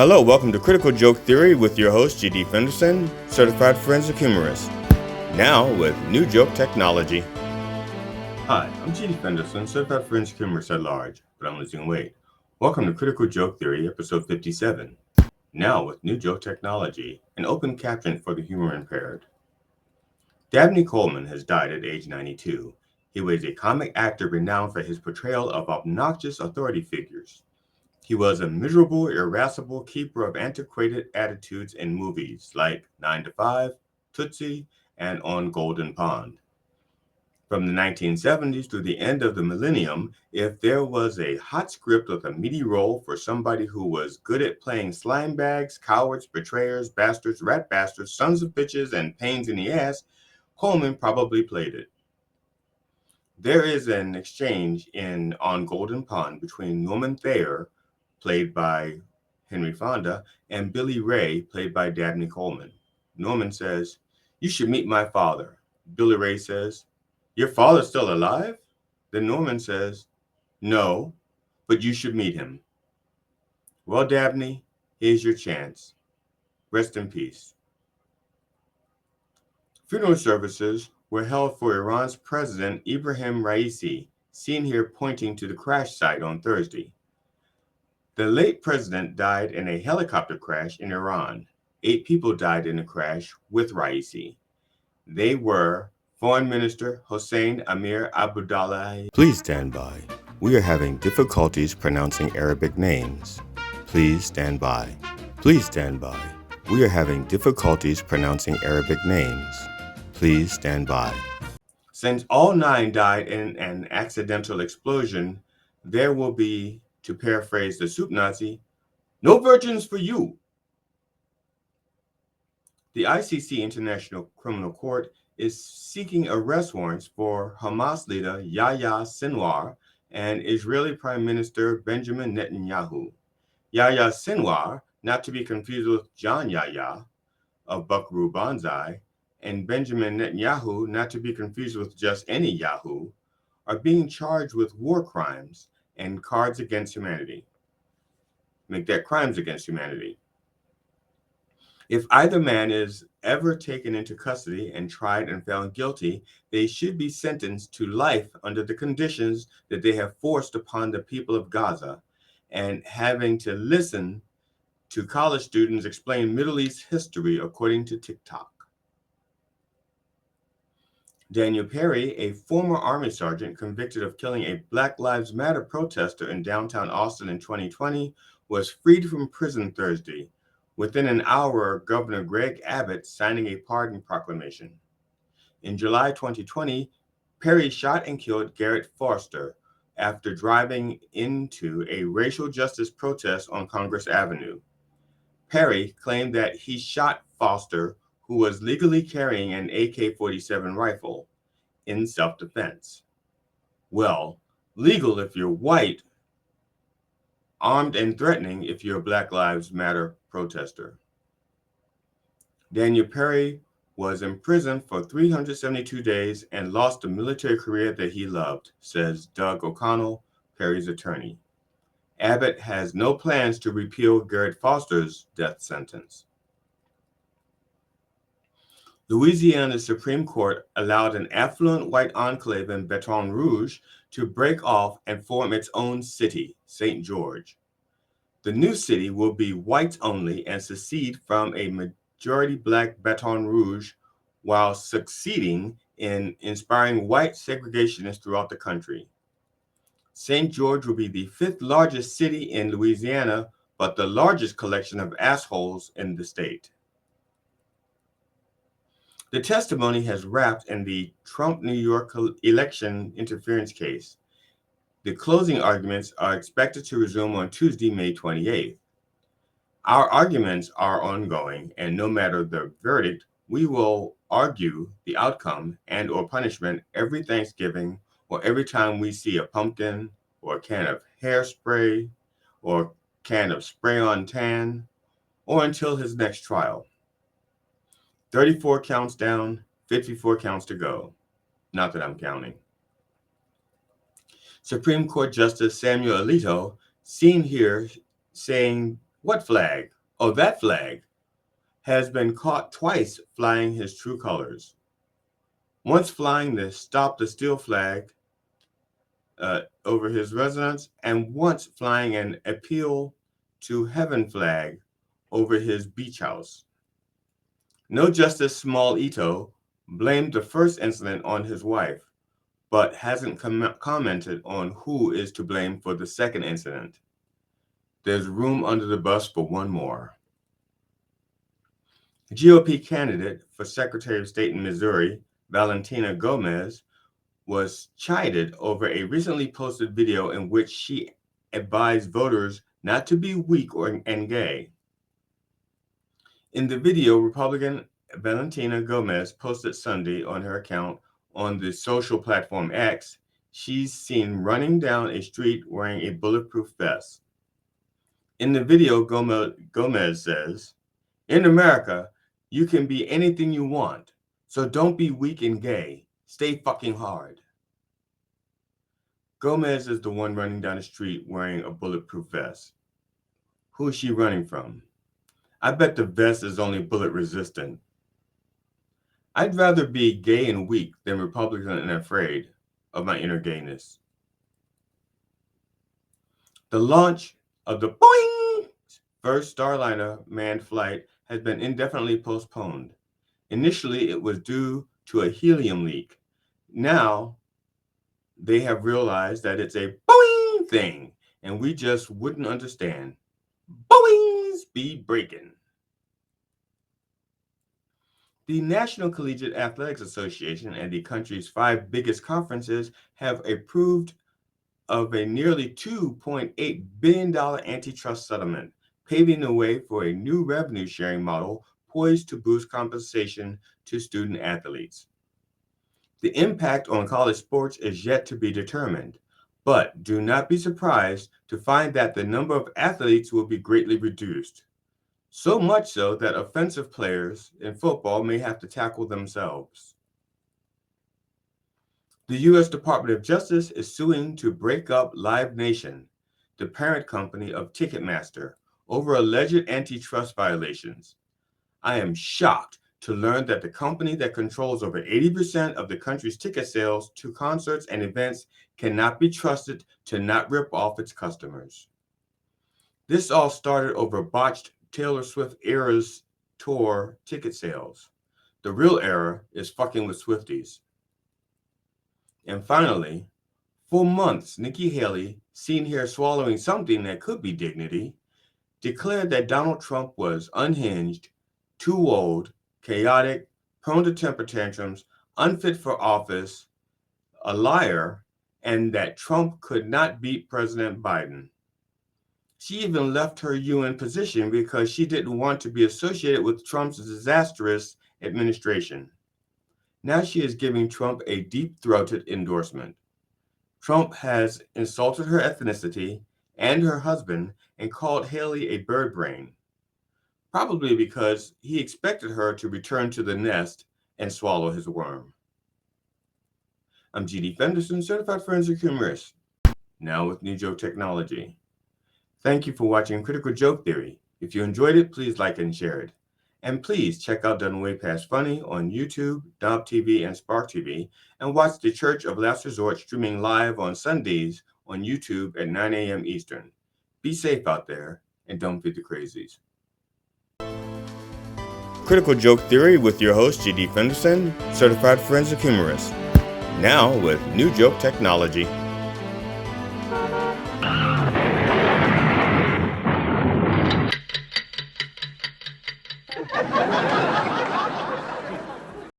Hello, welcome to Critical Joke Theory with your host, G.D. Fenderson, Certified Forensic Humorist. Now with new joke technology. Hi, I'm G.D. Fenderson, Certified Forensic Humorist at large, but I'm losing weight. Welcome to Critical Joke Theory, episode 57. Now with new joke technology, an open caption for the humor impaired. Dabney Coleman has died at age 92. He was a comic actor renowned for his portrayal of obnoxious authority figures. He was a miserable, irascible keeper of antiquated attitudes in movies like 9 to 5, Tootsie, and On Golden Pond. From the 1970s through the end of the millennium, if there was a hot script with a meaty role for somebody who was good at playing slime bags, cowards, betrayers, bastards, rat bastards, sons of bitches, and pains in the ass, Coleman probably played it. There is an exchange in On Golden Pond between Norman Thayer, played by Henry Fonda, and Billy Ray, played by Dabney Coleman. Norman says, "You should meet my father." Billy Ray says, "Your father's still alive?" Then Norman says, "No, but you should meet him." Well, Dabney, here's your chance. Rest in peace. Funeral services were held for Iran's President Ibrahim Raisi, seen here pointing to the crash site on Thursday. The late president died in a helicopter crash in Iran. 8 people died in the crash with Raisi. They were Foreign Minister Hossein Amir Abdullahi. Please stand by. We are having difficulties pronouncing Arabic names. Please stand by. Please stand by. We are having difficulties pronouncing Arabic names. Please stand by. Since all 9 died in an accidental explosion, there will be, to paraphrase the soup Nazi, no virgins for you. The ICC, International Criminal Court, is seeking arrest warrants for Hamas leader Yahya Sinwar and Israeli Prime Minister Benjamin Netanyahu. Yahya Sinwar, not to be confused with John Yahya of Buckaroo Banzai, and Benjamin Netanyahu, not to be confused with just any Yahoo, are being charged with war crimes and crimes against humanity. Make that crimes against humanity. If either man is ever taken into custody and tried and found guilty, they should be sentenced to life under the conditions that they have forced upon the people of Gaza, and having to listen to college students explain Middle East history according to TikTok. Daniel Perry, a former Army sergeant convicted of killing a Black Lives Matter protester in downtown Austin in 2020, was freed from prison Thursday, within an hour of Governor Greg Abbott signing a pardon proclamation. In July 2020, Perry shot and killed Garrett Foster after driving into a racial justice protest on Congress Avenue. Perry claimed that he shot Foster, who was legally carrying an AK-47 rifle, in self-defense. Well, legal if you're white, armed and threatening if you're a Black Lives Matter protester. Daniel Perry was in prison for 372 days and lost a military career that he loved, says Doug O'Connell, Perry's attorney. Abbott has no plans to repeal Garrett Foster's death sentence. Louisiana's Supreme Court allowed an affluent white enclave in Baton Rouge to break off and form its own city, St. George. The new city will be whites only and secede from a majority Black Baton Rouge while succeeding in inspiring white segregationists throughout the country. St. George will be the 5th largest city in Louisiana, but the largest collection of assholes in the state. The testimony has wrapped in the Trump New York election interference case. The closing arguments are expected to resume on Tuesday, May 28th. Our arguments are ongoing, and no matter the verdict, we will argue the outcome and or punishment every Thanksgiving or every time we see a pumpkin or a can of hairspray or a can of spray-on tan, or until his next trial. 34 counts down, 54 counts to go. Not that I'm counting. Supreme Court Justice Samuel Alito, seen here saying What flag? Oh, that flag has been caught twice flying his true colors. Once flying the Stop the Steal flag over his residence, and once flying an Appeal to Heaven flag over his beach house. No Justice Small Ito blamed the first incident on his wife, but hasn't commented on who is to blame for the second incident. There's room under the bus for one more. GOP candidate for Secretary of State in Missouri, Valentina Gomez, was chided over a recently posted video in which she advised voters not to be weak and gay. In the video, Republican Valentina Gomez posted Sunday on her account on the social platform X, she's seen running down a street wearing a bulletproof vest. In the video, Gomez says, "In America, you can be anything you want, so don't be weak and gay. Stay fucking hard." Gomez is the one running down the street wearing a bulletproof vest. Who is she running from? I bet the vest is only bullet resistant. I'd rather be gay and weak than Republican and afraid of my inner gayness. The launch of the Boeing first Starliner manned flight has been indefinitely postponed. Initially, it was due to a helium leak. Now, they have realized that it's a Boeing thing, and we just wouldn't understand. Boeings be breaking. The National Collegiate Athletics Association and the country's 5 biggest conferences have approved of a nearly $2.8 billion antitrust settlement, paving the way for a new revenue sharing model poised to boost compensation to student athletes. The impact on college sports is yet to be determined, but do not be surprised to find that the number of athletes will be greatly reduced. So much so that offensive players in football may have to tackle themselves. The U.S. Department of Justice is suing to break up Live Nation, the parent company of Ticketmaster, over alleged antitrust violations. I am shocked to learn that the company that controls over 80% of the country's ticket sales to concerts and events cannot be trusted to not rip off its customers. This all started over botched Taylor Swift Eras tour ticket sales. The real error is fucking with Swifties. And finally, for months, Nikki Haley, seen here swallowing something that could be dignity, declared that Donald Trump was unhinged, too old, chaotic, prone to temper tantrums, unfit for office, a liar, and that Trump could not beat President Biden. She even left her UN position because she didn't want to be associated with Trump's disastrous administration. Now she is giving Trump a deep-throated endorsement. Trump has insulted her ethnicity and her husband and called Haley a bird brain, probably because he expected her to return to the nest and swallow his worm. I'm G.D. Fenderson, Certified Forensic Humorist, now with New Joke Technology. Thank you for watching Critical Joke Theory. If you enjoyed it, please like and share it. And please check out Done Way Past Funny on YouTube, Dob TV, and Spark TV, and watch The Church of Last Resort streaming live on Sundays on YouTube at 9 a.m. Eastern. Be safe out there, and don't feed the crazies. Critical Joke Theory with your host, G.D. Fenderson, Certified Forensic Humorist. Now with New Joke Technology.